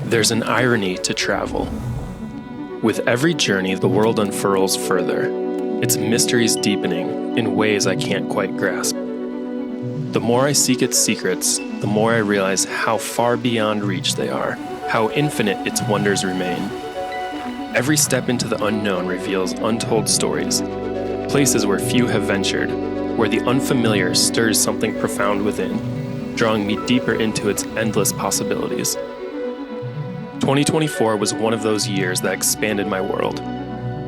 There's an irony to travel. With every journey, the world unfurls further, its mysteries deepening in ways I can't quite grasp. The more I seek its secrets, the more I realize how far beyond reach they are, how infinite its wonders remain. Every step into the unknown reveals untold stories, places where few have ventured, where the unfamiliar stirs something profound within, drawing me deeper into its endless possibilities. 2024 was one of those years that expanded my world,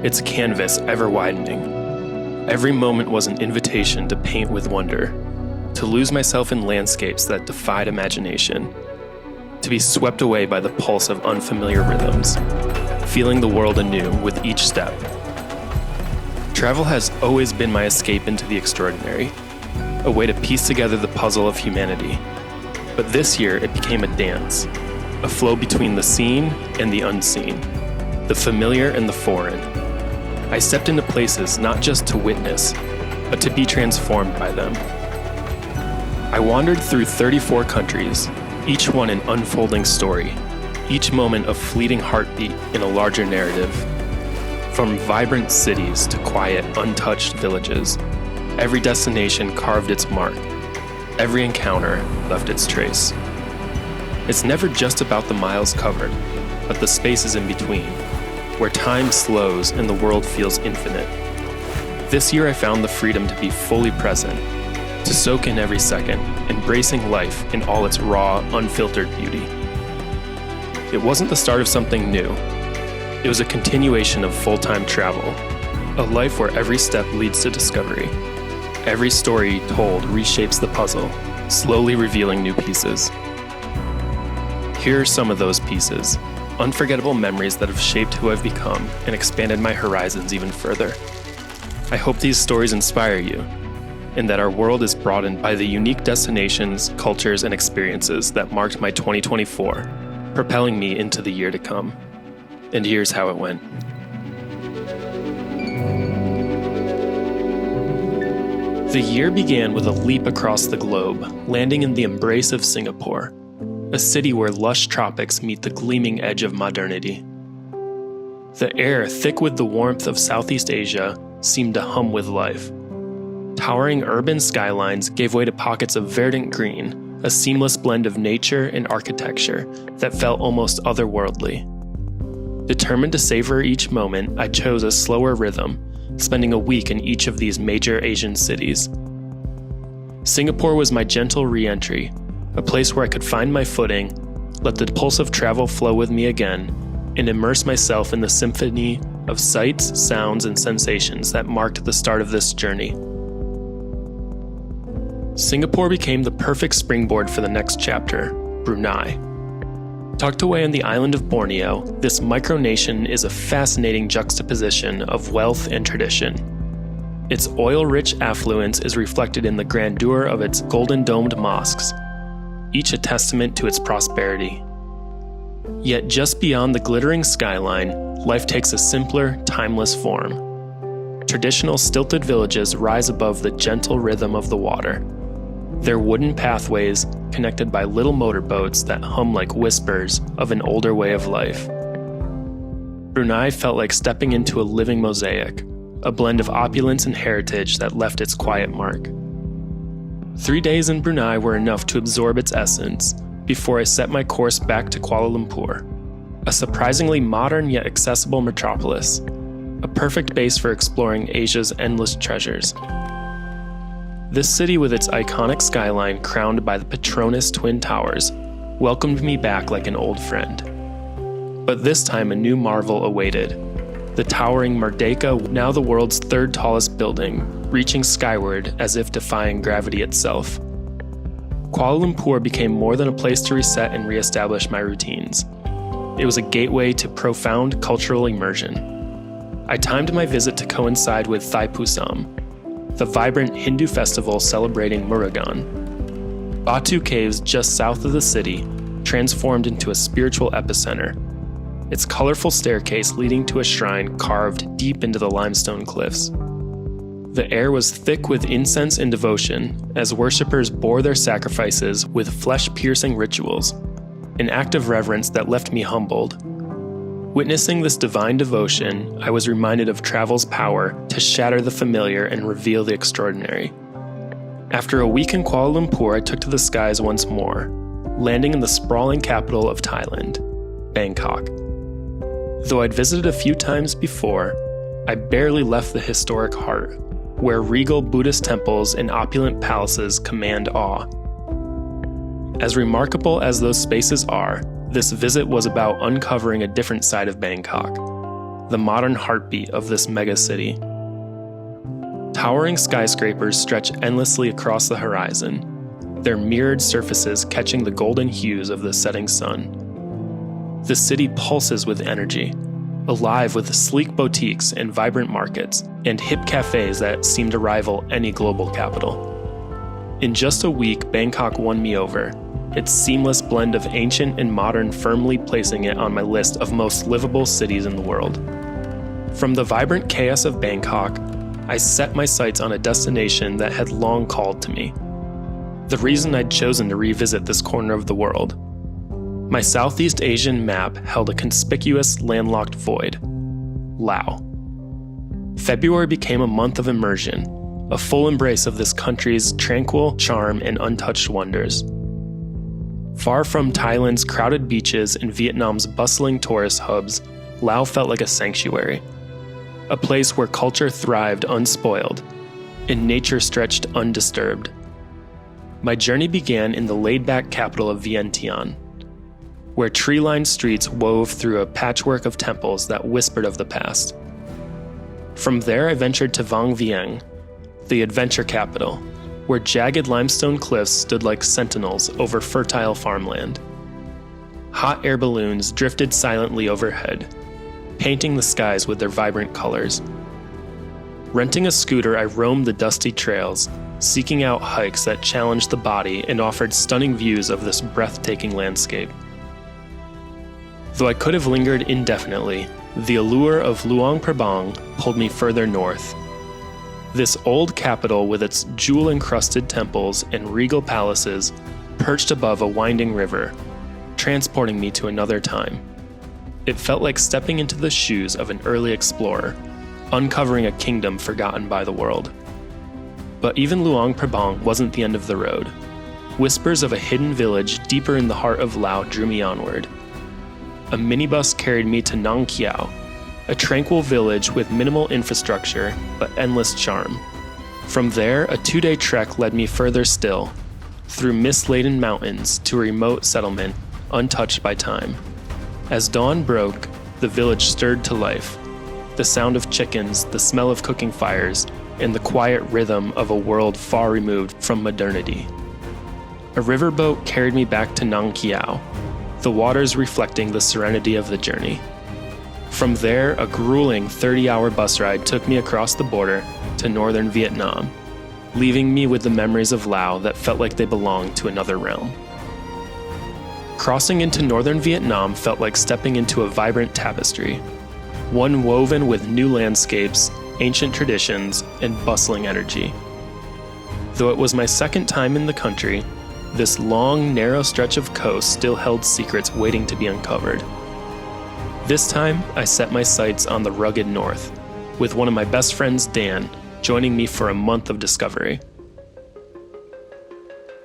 its canvas ever widening. Every moment was an invitation to paint with wonder, to lose myself in landscapes that defied imagination, to be swept away by the pulse of unfamiliar rhythms, feeling the world anew with each step. Travel has always been my escape into the extraordinary, a way to piece together the puzzle of humanity. But this year it became a dance, a flow between the seen and the unseen, the familiar and the foreign. I stepped into places not just to witness, but to be transformed by them. I wandered through 34 countries, each one an unfolding story, each moment a fleeting heartbeat in a larger narrative. From vibrant cities to quiet, untouched villages, every destination carved its mark. Every encounter left its trace. It's never just about the miles covered, but the spaces in between, where time slows and the world feels infinite. This year I found the freedom to be fully present, to soak in every second, embracing life in all its raw, unfiltered beauty. It wasn't the start of something new. It was a continuation of full-time travel, a life where every step leads to discovery. Every story told reshapes the puzzle, slowly revealing new pieces. Here are some of those pieces, unforgettable memories that have shaped who I've become and expanded my horizons even further. I hope these stories inspire you, and that our world is broadened by the unique destinations, cultures, and experiences that marked my 2024, propelling me into the year to come. And here's how it went. The year began with a leap across the globe, landing in the embrace of Singapore, a city where lush tropics meet the gleaming edge of modernity. The air, thick with the warmth of Southeast Asia, seemed to hum with life. Towering urban skylines gave way to pockets of verdant green, a seamless blend of nature and architecture that felt almost otherworldly. Determined to savor each moment, I chose a slower rhythm, spending a week in each of these major Asian cities. Singapore was my gentle re-entry, a place where I could find my footing, let the pulse of travel flow with me again, and immerse myself in the symphony of sights, sounds, and sensations that marked the start of this journey. Singapore became the perfect springboard for the next chapter, Brunei. Tucked away on the island of Borneo, this micronation is a fascinating juxtaposition of wealth and tradition. Its oil-rich affluence is reflected in the grandeur of its golden-domed mosques, each a testament to its prosperity. Yet just beyond the glittering skyline, life takes a simpler, timeless form. Traditional stilted villages rise above the gentle rhythm of the water, their wooden pathways connected by little motorboats that hum like whispers of an older way of life. Brunei felt like stepping into a living mosaic, a blend of opulence and heritage that left its quiet mark. 3 days in Brunei were enough to absorb its essence before I set my course back to Kuala Lumpur, a surprisingly modern yet accessible metropolis, a perfect base for exploring Asia's endless treasures. This city, with its iconic skyline crowned by the Petronas Twin Towers, welcomed me back like an old friend. But this time a new marvel awaited. The towering Merdeka, now the world's third tallest building, reaching skyward as if defying gravity itself. Kuala Lumpur became more than a place to reset and reestablish my routines. It was a gateway to profound cultural immersion. I timed my visit to coincide with Thaipusam, the vibrant Hindu festival celebrating Murugan. Batu Caves, just south of the city, transformed into a spiritual epicenter, its colorful staircase leading to a shrine carved deep into the limestone cliffs. The air was thick with incense and devotion as worshippers bore their sacrifices with flesh-piercing rituals. an act of reverence that left me humbled. Witnessing this divine devotion, I was reminded of travel's power to shatter the familiar and reveal the extraordinary. After a week in Kuala Lumpur, I took to the skies once more, landing in the sprawling capital of Thailand, Bangkok. Though I'd visited a few times before, I barely left the historic heart, where regal Buddhist temples and opulent palaces command awe. As remarkable as those spaces are, this visit was about uncovering a different side of Bangkok, the modern heartbeat of this megacity. Towering skyscrapers stretch endlessly across the horizon, their mirrored surfaces catching the golden hues of the setting sun. The city pulses with energy, alive with sleek boutiques and vibrant markets, and hip cafes that seem to rival any global capital. In just a week, Bangkok won me over, its seamless blend of ancient and modern firmly placing it on my list of most livable cities in the world. From the vibrant chaos of Bangkok, I set my sights on a destination that had long called to me. The reason I'd chosen to revisit this corner of the world. My Southeast Asian map held a conspicuous landlocked void, Laos. February became a month of immersion, a full embrace of this country's tranquil charm and untouched wonders. Far from Thailand's crowded beaches and Vietnam's bustling tourist hubs, Laos felt like a sanctuary, a place where culture thrived unspoiled and nature stretched undisturbed. My journey began in the laid-back capital of Vientiane, where tree-lined streets wove through a patchwork of temples that whispered of the past. From there, I ventured to Vang Vieng, the adventure capital, where jagged limestone cliffs stood like sentinels over fertile farmland. Hot air balloons drifted silently overhead, painting the skies with their vibrant colors. Renting a scooter, I roamed the dusty trails, seeking out hikes that challenged the body and offered stunning views of this breathtaking landscape. Though I could have lingered indefinitely, the allure of Luang Prabang pulled me further north. This old capital with its jewel-encrusted temples and regal palaces perched above a winding river, transporting me to another time. It felt like stepping into the shoes of an early explorer, uncovering a kingdom forgotten by the world. But even Luang Prabang wasn't the end of the road. Whispers of a hidden village deeper in the heart of Laos drew me onward. A minibus carried me to Nang Kiao, a tranquil village with minimal infrastructure but endless charm. From there, a 2-day trek led me further still, through mist-laden mountains to a remote settlement untouched by time. As dawn broke, the village stirred to life. The sound of chickens, the smell of cooking fires, and the quiet rhythm of a world far removed from modernity. A riverboat carried me back to Nang Kiao, the waters reflecting the serenity of the journey. From there, a grueling 30-hour bus ride took me across the border to northern Vietnam, leaving me with the memories of Laos that felt like they belonged to another realm. Crossing into northern Vietnam felt like stepping into a vibrant tapestry, one woven with new landscapes, ancient traditions, and bustling energy. Though it was my second time in the country, this long, narrow stretch of coast still held secrets waiting to be uncovered. This time, I set my sights on the rugged north, with one of my best friends, Dan, joining me for a month of discovery.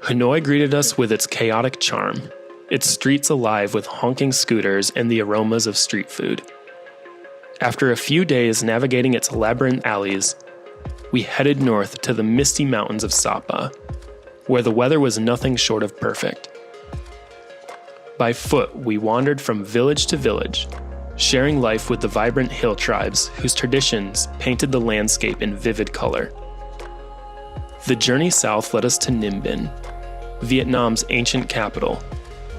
Hanoi greeted us with its chaotic charm, its streets alive with honking scooters and the aromas of street food. After a few days navigating its labyrinth alleys, we headed north to the misty mountains of Sapa, where the weather was nothing short of perfect. By foot, we wandered from village to village, sharing life with the vibrant hill tribes whose traditions painted the landscape in vivid color. The journey south led us to Ninh Bình, Vietnam's ancient capital,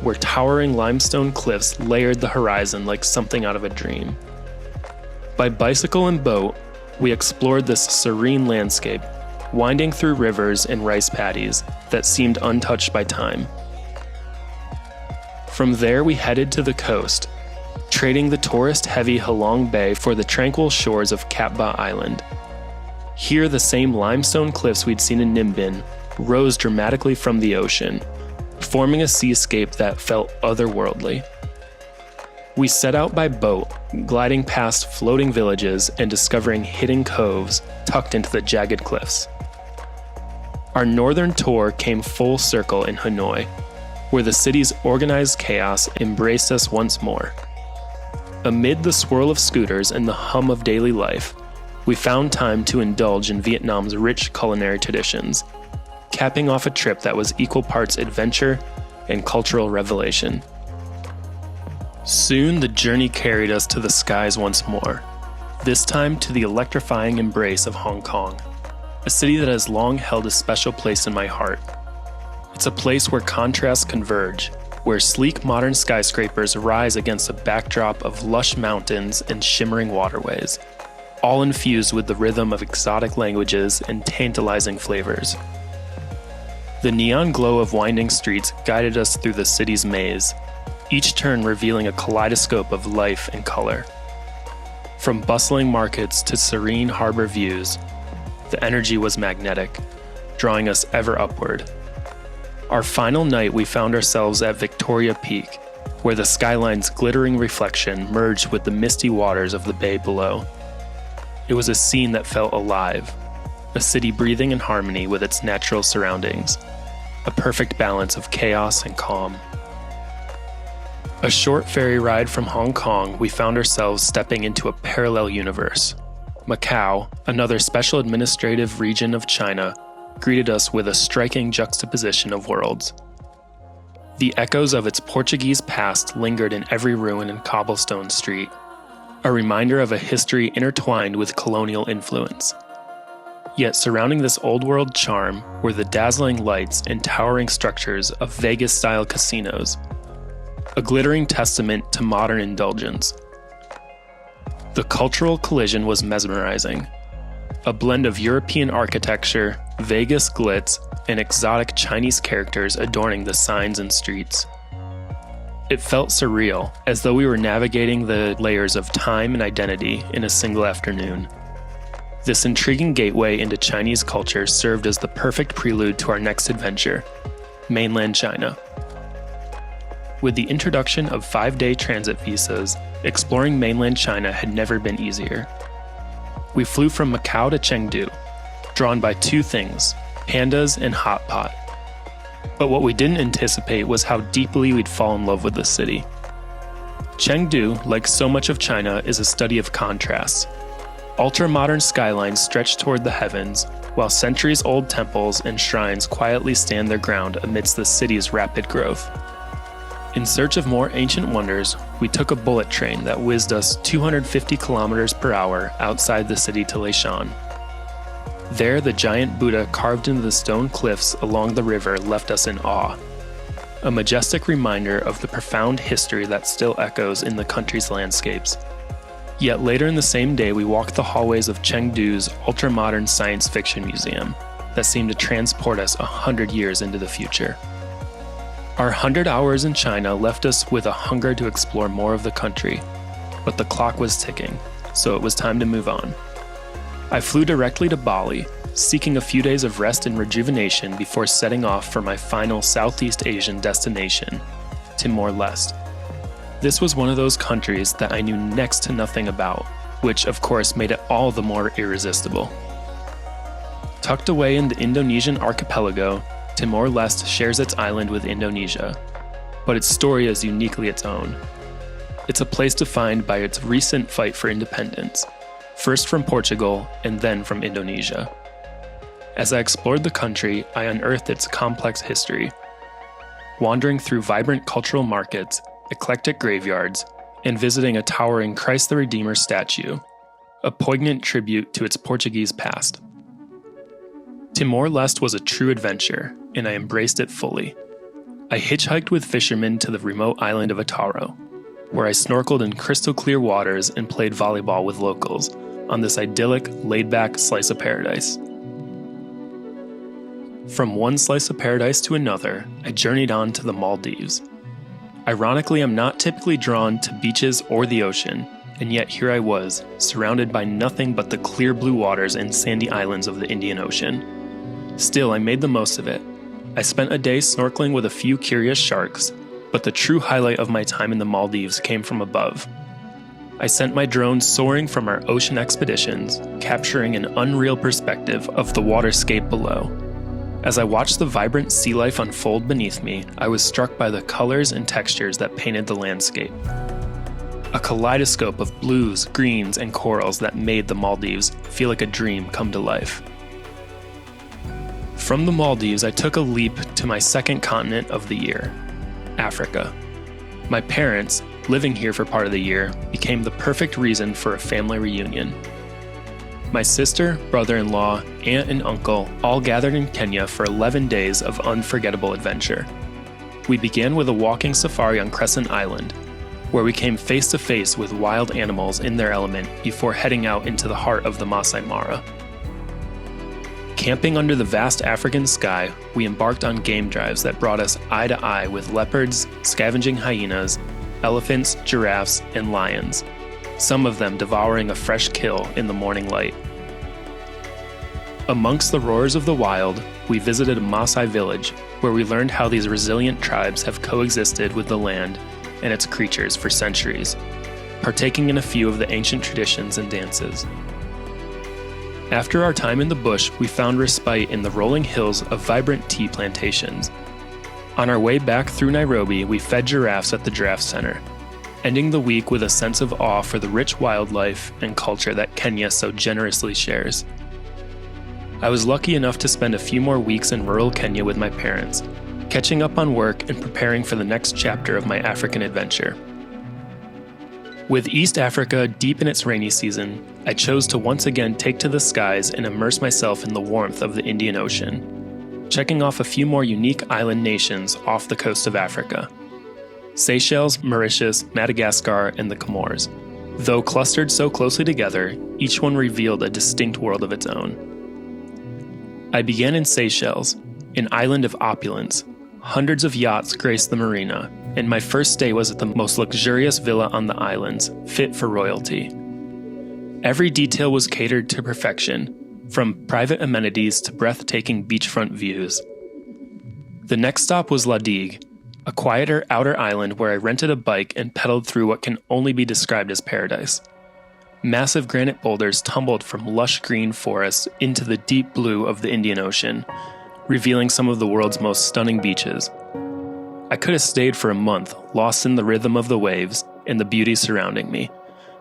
where towering limestone cliffs layered the horizon like something out of a dream. By bicycle and boat, we explored this serene landscape, winding through rivers and rice paddies that seemed untouched by time. From there, we headed to the coast, trading the tourist-heavy Halong Bay for the tranquil shores of Cat Ba Island. Here, the same limestone cliffs we'd seen in Ninh Bình rose dramatically from the ocean, forming a seascape that felt otherworldly. We set out by boat, gliding past floating villages and discovering hidden coves tucked into the jagged cliffs. Our northern tour came full circle in Hanoi, where the city's organized chaos embraced us once more. Amid the swirl of scooters and the hum of daily life, we found time to indulge in Vietnam's rich culinary traditions, capping off a trip that was equal parts adventure and cultural revelation. Soon the journey carried us to the skies once more, this time to the electrifying embrace of Hong Kong, a city that has long held a special place in my heart. It's a place where contrasts converge, where sleek modern skyscrapers rise against a backdrop of lush mountains and shimmering waterways, all infused with the rhythm of exotic languages and tantalizing flavors. The neon glow of winding streets guided us through the city's maze, each turn revealing a kaleidoscope of life and color. From bustling markets to serene harbor views, the energy was magnetic, drawing us ever upward. Our final night, we found ourselves at Victoria Peak, where the skyline's glittering reflection merged with the misty waters of the bay below. It was a scene that felt alive, a city breathing in harmony with its natural surroundings, a perfect balance of chaos and calm. A short ferry ride from Hong Kong, we found ourselves stepping into a parallel universe. Macau, another special administrative region of China, greeted us with a striking juxtaposition of worlds. The echoes of its Portuguese past lingered in every ruin and cobblestone street, a reminder of a history intertwined with colonial influence. Yet surrounding this old-world charm were the dazzling lights and towering structures of Vegas-style casinos, a glittering testament to modern indulgence. The cultural collision was mesmerizing, a blend of European architecture, Vegas glitz, and exotic Chinese characters adorning the signs and streets. It felt surreal, as though we were navigating the layers of time and identity in a single afternoon. This intriguing gateway into Chinese culture served as the perfect prelude to our next adventure, mainland China. With the introduction of 5-day transit visas, exploring mainland China had never been easier. We flew from Macau to Chengdu, drawn by two things, pandas and hot pot. But what we didn't anticipate was how deeply we'd fall in love with the city. Chengdu, like so much of China, is a study of contrasts. Ultra-modern skylines stretch toward the heavens, while centuries-old temples and shrines quietly stand their ground amidst the city's rapid growth. In search of more ancient wonders, we took a bullet train that whizzed us 250 kilometers per hour outside the city to Leshan. There, the giant Buddha carved into the stone cliffs along the river left us in awe, a majestic reminder of the profound history that still echoes in the country's landscapes. Yet later in the same day, we walked the hallways of Chengdu's ultra-modern science fiction museum that seemed to transport us 100 years into the future. Our 100 hours in China left us with a hunger to explore more of the country, but the clock was ticking, so it was time to move on. I flew directly to Bali, seeking a few days of rest and rejuvenation before setting off for my final Southeast Asian destination, Timor-Leste. This was one of those countries that I knew next to nothing about, which of course made it all the more irresistible. Tucked away in the Indonesian archipelago, Timor-Leste shares its island with Indonesia, but its story is uniquely its own. It's a place defined by its recent fight for independence, first from Portugal and then from Indonesia. As I explored the country, I unearthed its complex history. Wandering through vibrant cultural markets, eclectic graveyards, and visiting a towering Christ the Redeemer statue, a poignant tribute to its Portuguese past. Timor-Leste was a true adventure, and I embraced it fully. I hitchhiked with fishermen to the remote island of Ataro, where I snorkeled in crystal-clear waters and played volleyball with locals on this idyllic, laid-back slice of paradise. From one slice of paradise to another, I journeyed on to the Maldives. Ironically, I'm not typically drawn to beaches or the ocean, and yet here I was, surrounded by nothing but the clear blue waters and sandy islands of the Indian Ocean. Still, I made the most of it, I spent a day snorkeling with a few curious sharks, but the true highlight of my time in the Maldives came from above. I sent my drone soaring from our ocean expeditions, capturing an unreal perspective of the waterscape below. As I watched the vibrant sea life unfold beneath me, I was struck by the colors and textures that painted the landscape. A kaleidoscope of blues, greens, and corals that made the Maldives feel like a dream come to life. From the Maldives, I took a leap to my second continent of the year, Africa. My parents, living here for part of the year, became the perfect reason for a family reunion. My sister, brother-in-law, aunt, and uncle all gathered in Kenya for 11 days of unforgettable adventure. We began with a walking safari on Crescent Island, where we came face to face with wild animals in their element before heading out into the heart of the Masai Mara. Camping under the vast African sky, we embarked on game drives that brought us eye to eye with leopards, scavenging hyenas, elephants, giraffes, and lions, some of them devouring a fresh kill in the morning light. Amongst the roars of the wild, we visited a Maasai village, where we learned how these resilient tribes have coexisted with the land and its creatures for centuries, partaking in a few of the ancient traditions and dances. After our time in the bush, we found respite in the rolling hills of vibrant tea plantations. On our way back through Nairobi, we fed giraffes at the Giraffe Center, ending the week with a sense of awe for the rich wildlife and culture that Kenya so generously shares. I was lucky enough to spend a few more weeks in rural Kenya with my parents, catching up on work and preparing for the next chapter of my African adventure. With East Africa deep in its rainy season, I chose to once again take to the skies and immerse myself in the warmth of the Indian Ocean, checking off a few more unique island nations off the coast of Africa: Seychelles, Mauritius, Madagascar, and the Comores. Though clustered so closely together, each one revealed a distinct world of its own. I began in Seychelles, an island of opulence. Hundreds of yachts graced the marina, and my first stay was at the most luxurious villa on the islands, fit for royalty. Every detail was catered to perfection, from private amenities to breathtaking beachfront views. The next stop was La Digue, a quieter outer island where I rented a bike and pedaled through what can only be described as paradise. Massive granite boulders tumbled from lush green forests into the deep blue of the Indian Ocean, revealing some of the world's most stunning beaches. I could have stayed for a month, lost in the rhythm of the waves and the beauty surrounding me,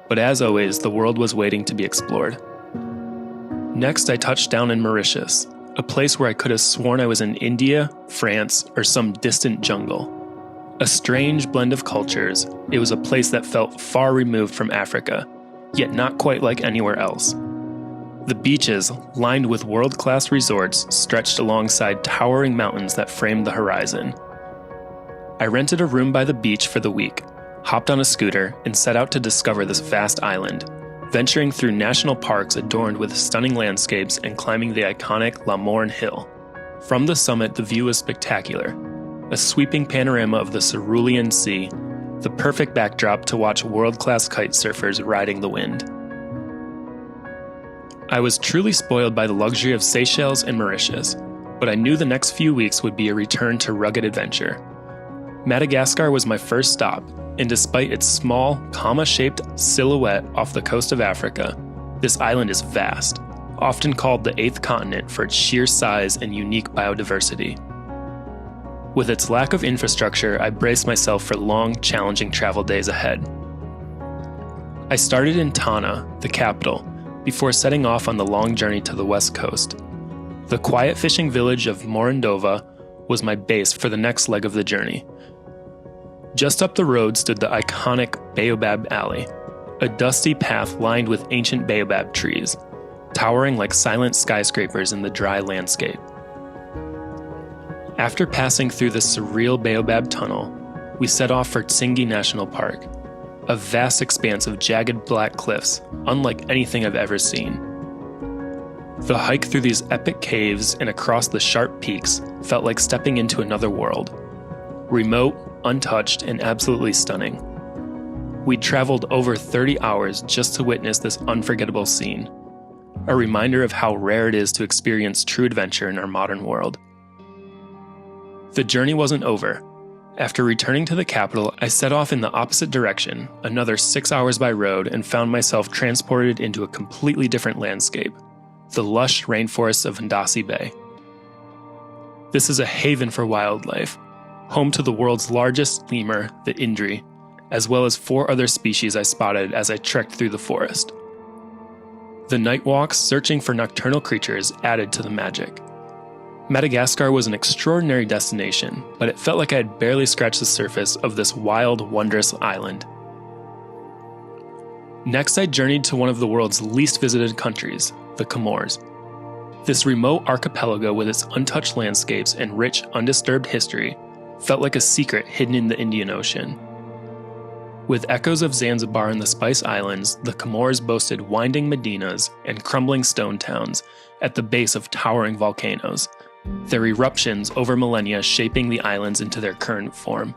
but as always, the world was waiting to be explored. Next, I touched down in Mauritius, a place where I could have sworn I was in India, France, or some distant jungle. A strange blend of cultures, it was a place that felt far removed from Africa, yet not quite like anywhere else. The beaches, lined with world-class resorts, stretched alongside towering mountains that framed the horizon. I rented a room by the beach for the week, hopped on a scooter, and set out to discover this vast island, venturing through national parks adorned with stunning landscapes and climbing the iconic La Morne Hill. From the summit, the view was spectacular, a sweeping panorama of the Cerulean Sea, the perfect backdrop to watch world-class kite surfers riding the wind. I was truly spoiled by the luxury of Seychelles and Mauritius, but I knew the next few weeks would be a return to rugged adventure. Madagascar was my first stop, and despite its small, comma-shaped silhouette off the coast of Africa, this island is vast, often called the eighth continent for its sheer size and unique biodiversity. With its lack of infrastructure, I braced myself for long, challenging travel days ahead. I started in Tana, the capital, before setting off on the long journey to the west coast. The quiet fishing village of Morondova was my base for the next leg of the journey. Just up the road stood the iconic Baobab Alley, a dusty path lined with ancient baobab trees, towering like silent skyscrapers in the dry landscape. After passing through the surreal Baobab Tunnel, we set off for Tsingy National Park, a vast expanse of jagged black cliffs, unlike anything I've ever seen. The hike through these epic caves and across the sharp peaks felt like stepping into another world. Remote, untouched, and absolutely stunning. We traveled over 30 hours just to witness this unforgettable scene, a reminder of how rare it is to experience true adventure in our modern world. The journey wasn't over. After returning to the capital, I set off in the opposite direction, another 6 hours by road, and found myself transported into a completely different landscape, the lush rainforests of Ndasi Bay. This is a haven for wildlife, home to the world's largest lemur, the Indri, as well as 4 other species I spotted as I trekked through the forest. The night walks searching for nocturnal creatures added to the magic. Madagascar was an extraordinary destination, but it felt like I had barely scratched the surface of this wild, wondrous island. Next, I journeyed to one of the world's least visited countries, the Comores. This remote archipelago with its untouched landscapes and rich, undisturbed history felt like a secret hidden in the Indian Ocean. With echoes of Zanzibar and the Spice Islands, the Comores boasted winding medinas and crumbling stone towns at the base of towering volcanoes, their eruptions over millennia shaping the islands into their current form.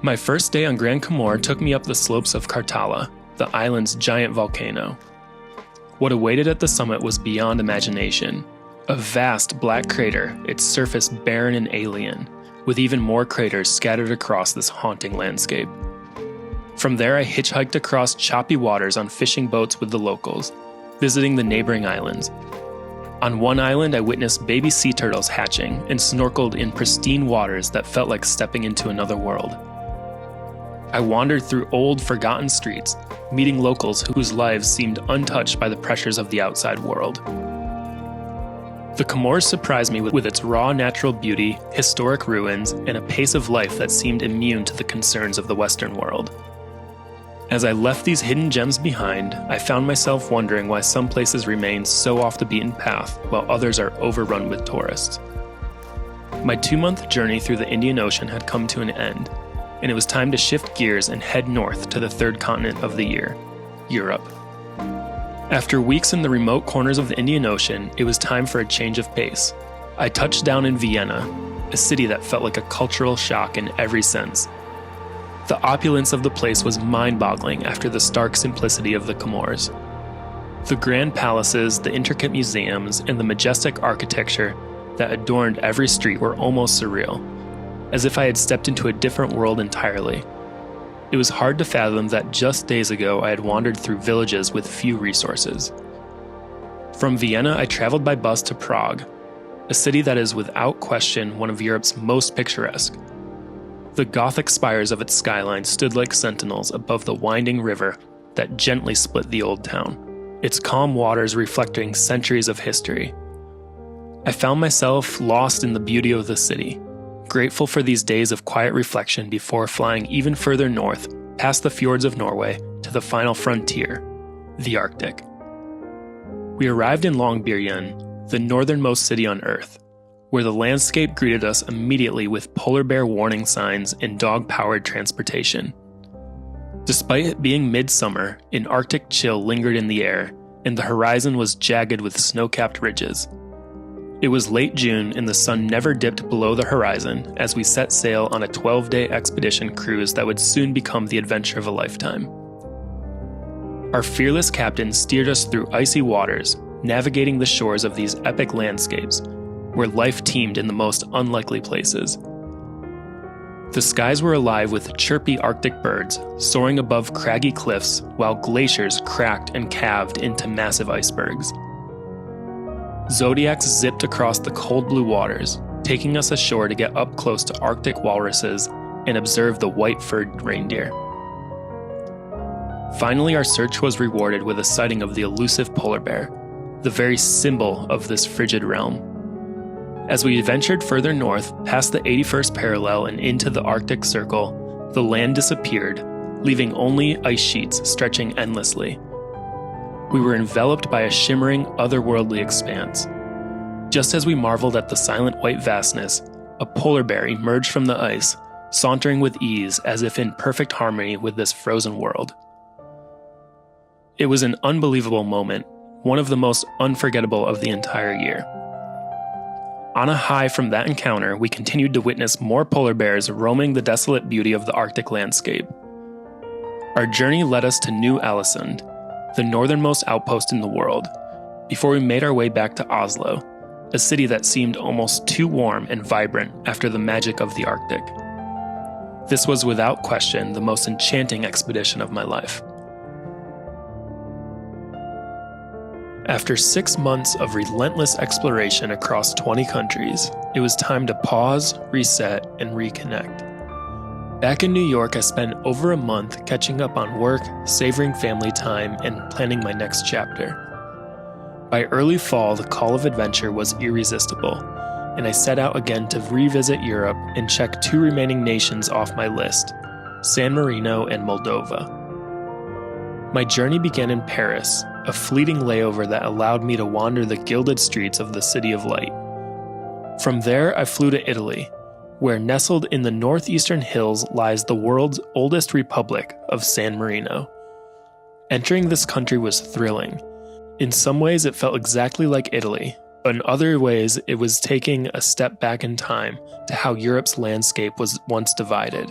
My first day on Grand Comore took me up the slopes of Kartala, the island's giant volcano. What awaited at the summit was beyond imagination. A vast black crater, its surface barren and alien, with even more craters scattered across this haunting landscape. From there, I hitchhiked across choppy waters on fishing boats with the locals, visiting the neighboring islands. On one island, I witnessed baby sea turtles hatching and snorkeled in pristine waters that felt like stepping into another world. I wandered through old, forgotten streets, meeting locals whose lives seemed untouched by the pressures of the outside world. The Comores surprised me with its raw natural beauty, historic ruins, and a pace of life that seemed immune to the concerns of the Western world. As I left these hidden gems behind, I found myself wondering why some places remain so off the beaten path while others are overrun with tourists. My 2-month journey through the Indian Ocean had come to an end, and it was time to shift gears and head north to the third continent of the year, Europe. After weeks in the remote corners of the Indian Ocean, it was time for a change of pace. I touched down in Vienna, a city that felt like a cultural shock in every sense. The opulence of the place was mind-boggling after the stark simplicity of the Comores. The grand palaces, the intricate museums, and the majestic architecture that adorned every street were almost surreal, as if I had stepped into a different world entirely. It was hard to fathom that just days ago I had wandered through villages with few resources. From Vienna, I traveled by bus to Prague, a city that is without question one of Europe's most picturesque. The Gothic spires of its skyline stood like sentinels above the winding river that gently split the old town, its calm waters reflecting centuries of history. I found myself lost in the beauty of the city, grateful for these days of quiet reflection before flying even further north, past the fjords of Norway, to the final frontier, the Arctic. We arrived in Longyearbyen, the northernmost city on Earth, where the landscape greeted us immediately with polar bear warning signs and dog-powered transportation. Despite it being midsummer, an Arctic chill lingered in the air, and the horizon was jagged with snow-capped ridges. It was late June and the sun never dipped below the horizon as we set sail on a 12-day expedition cruise that would soon become the adventure of a lifetime. Our fearless captain steered us through icy waters, navigating the shores of these epic landscapes, where life teemed in the most unlikely places. The skies were alive with chirpy Arctic birds soaring above craggy cliffs while glaciers cracked and calved into massive icebergs. Zodiacs zipped across the cold blue waters, taking us ashore to get up close to Arctic walruses and observe the white-furred reindeer. Finally, our search was rewarded with a sighting of the elusive polar bear, the very symbol of this frigid realm. As we ventured further north, past the 81st parallel and into the Arctic Circle, the land disappeared, leaving only ice sheets stretching endlessly. We were enveloped by a shimmering, otherworldly expanse. Just as we marveled at the silent white vastness, a polar bear emerged from the ice, sauntering with ease as if in perfect harmony with this frozen world. It was an unbelievable moment, one of the most unforgettable of the entire year. On a high from that encounter, we continued to witness more polar bears roaming the desolate beauty of the Arctic landscape. Our journey led us to New Alesund, the northernmost outpost in the world, before we made our way back to Oslo, a city that seemed almost too warm and vibrant after the magic of the Arctic. This was without question the most enchanting expedition of my life. After 6 months of relentless exploration across 20 countries, it was time to pause, reset, and reconnect. Back in New York, I spent over a month catching up on work, savoring family time, and planning my next chapter. By early fall, the call of adventure was irresistible, and I set out again to revisit Europe and check 2 remaining nations off my list, San Marino and Moldova. My journey began in Paris, a fleeting layover that allowed me to wander the gilded streets of the City of Light. From there, I flew to Italy, where nestled in the northeastern hills lies the world's oldest republic of San Marino. Entering this country was thrilling. In some ways, it felt exactly like Italy, but in other ways, it was taking a step back in time to how Europe's landscape was once divided.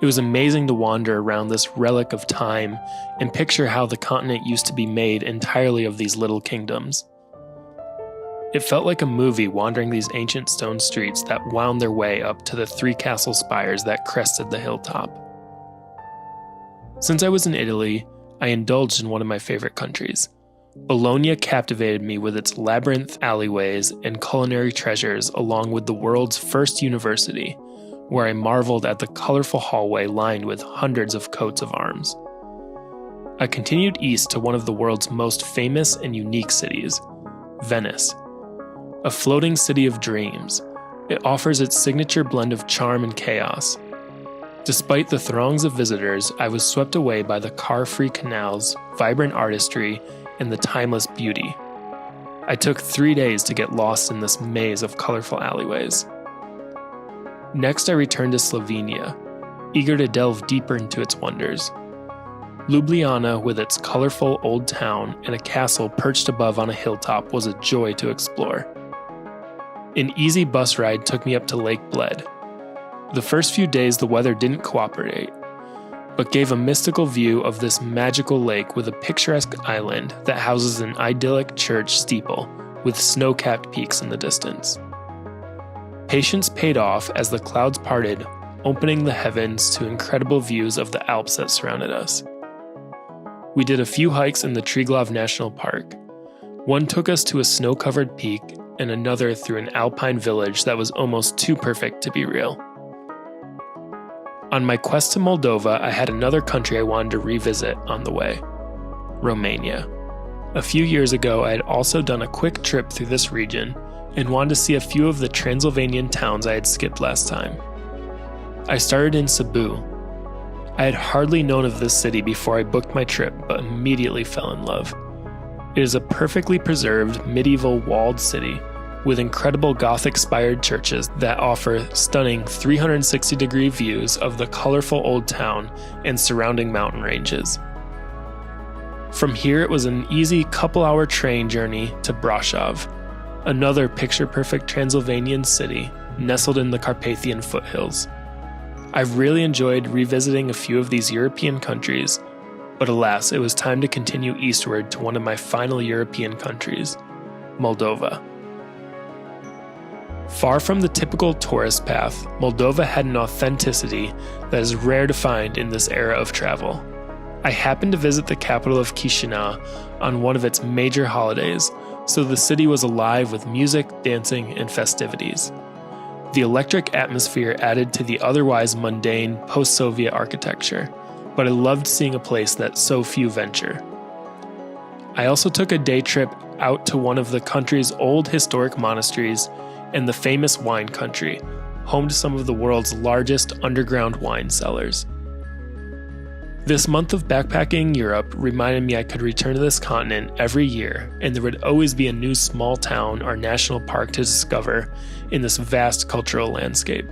It was amazing to wander around this relic of time and picture how the continent used to be made entirely of these little kingdoms. It felt like a movie wandering these ancient stone streets that wound their way up to the 3 castle spires that crested the hilltop. Since I was in Italy, I indulged in one of my favorite countries. Bologna captivated me with its labyrinth alleyways and culinary treasures, along with the world's first university, where I marveled at the colorful hallway lined with hundreds of coats of arms. I continued east to one of the world's most famous and unique cities, Venice. A floating city of dreams, it offers its signature blend of charm and chaos. Despite the throngs of visitors, I was swept away by the car-free canals, vibrant artistry, and the timeless beauty. I took 3 days to get lost in this maze of colorful alleyways. Next, I returned to Slovenia, eager to delve deeper into its wonders. Ljubljana, with its colorful old town and a castle perched above on a hilltop, was a joy to explore. An easy bus ride took me up to Lake Bled. The first few days, the weather didn't cooperate, but gave a mystical view of this magical lake with a picturesque island that houses an idyllic church steeple with snow-capped peaks in the distance. Patience paid off as the clouds parted, opening the heavens to incredible views of the Alps that surrounded us. We did a few hikes in the Triglav National Park. One took us to a snow-covered peak, and another through an alpine village that was almost too perfect to be real. On my quest to Moldova, I had another country I wanted to revisit on the way, Romania. A few years ago, I had also done a quick trip through this region and wanted to see a few of the Transylvanian towns I had skipped last time. I started in Cebu. I had hardly known of this city before I booked my trip, but immediately fell in love. It is a perfectly preserved medieval walled city with incredible Gothic-spired churches that offer stunning 360-degree views of the colorful old town and surrounding mountain ranges. From here, it was an easy couple-hour train journey to Brasov, another picture-perfect Transylvanian city nestled in the Carpathian foothills. I've really enjoyed revisiting a few of these European countries, but alas, it was time to continue eastward to one of my final European countries, Moldova. Far from the typical tourist path, Moldova had an authenticity that is rare to find in this era of travel. I happened to visit the capital of Chisinau on one of its major holidays, so the city was alive with music, dancing, and festivities. The electric atmosphere added to the otherwise mundane post-Soviet architecture, but I loved seeing a place that so few venture. I also took a day trip out to one of the country's old historic monasteries and the famous wine country, home to some of the world's largest underground wine cellars. This month of backpacking Europe reminded me I could return to this continent every year, and there would always be a new small town or national park to discover in this vast cultural landscape.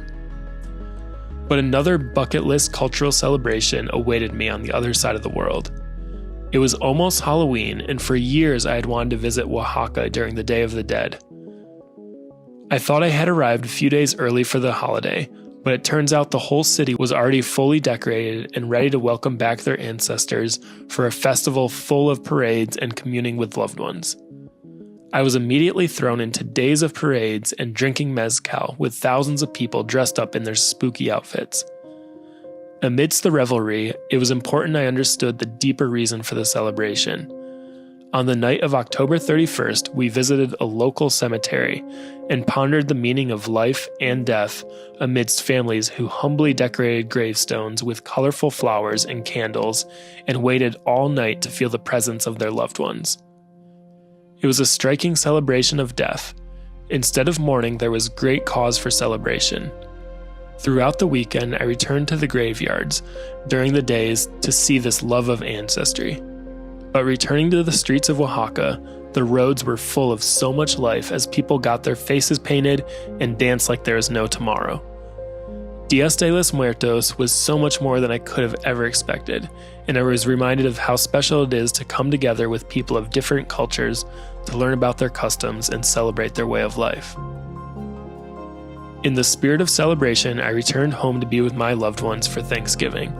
But another bucket list cultural celebration awaited me on the other side of the world. It was almost Halloween, and for years I had wanted to visit Oaxaca during the Day of the Dead. I thought I had arrived a few days early for the holiday, but it turns out the whole city was already fully decorated and ready to welcome back their ancestors for a festival full of parades and communing with loved ones. I was immediately thrown into days of parades and drinking mezcal with thousands of people dressed up in their spooky outfits. Amidst the revelry, it was important I understood the deeper reason for the celebration. On the night of October 31st, we visited a local cemetery and pondered the meaning of life and death amidst families who humbly decorated gravestones with colorful flowers and candles and waited all night to feel the presence of their loved ones. It was a striking celebration of death. Instead of mourning, there was great cause for celebration. Throughout the weekend, I returned to the graveyards during the days to see this love of ancestry. But returning to the streets of Oaxaca, the roads were full of so much life as people got their faces painted and danced like there is no tomorrow. Dias de los Muertos was so much more than I could have ever expected, and I was reminded of how special it is to come together with people of different cultures to learn about their customs and celebrate their way of life. In the spirit of celebration, I returned home to be with my loved ones for Thanksgiving,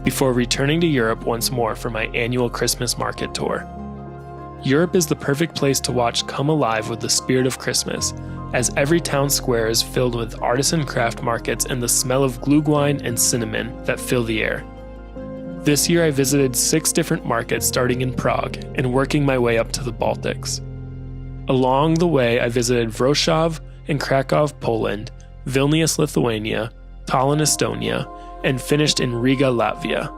before returning to Europe once more for my annual Christmas market tour. Europe is the perfect place to watch come alive with the spirit of Christmas, as every town square is filled with artisan craft markets and the smell of glühwein and cinnamon that fill the air. This year I visited 6 different markets starting in Prague and working my way up to the Baltics. Along the way I visited Wrocław and Krakow, Poland, Vilnius, Lithuania, Tallinn, Estonia, and finished in Riga, Latvia.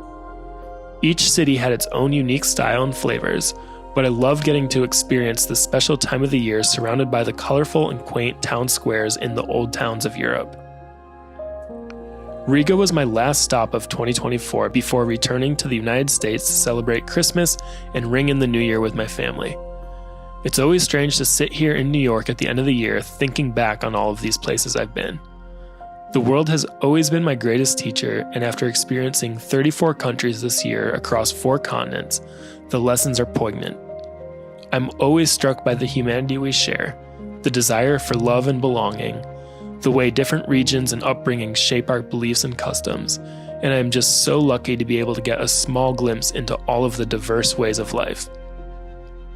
Each city had its own unique style and flavors, but I loved getting to experience this special time of the year surrounded by the colorful and quaint town squares in the old towns of Europe. Riga was my last stop of 2024 before returning to the United States to celebrate Christmas and ring in the new year with my family. It's always strange to sit here in New York at the end of the year thinking back on all of these places I've been. The world has always been my greatest teacher, and after experiencing 34 countries this year across 4 continents, the lessons are poignant. I'm always struck by the humanity we share, the desire for love and belonging, the way different regions and upbringings shape our beliefs and customs, and I'm just so lucky to be able to get a small glimpse into all of the diverse ways of life.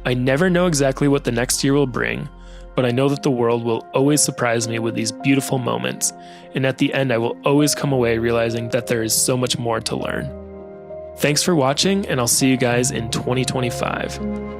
I never know exactly what the next year will bring, but I know that the world will always surprise me with these beautiful moments, and at the end I will always come away realizing that there is so much more to learn. Thanks for watching, and I'll see you guys in 2025.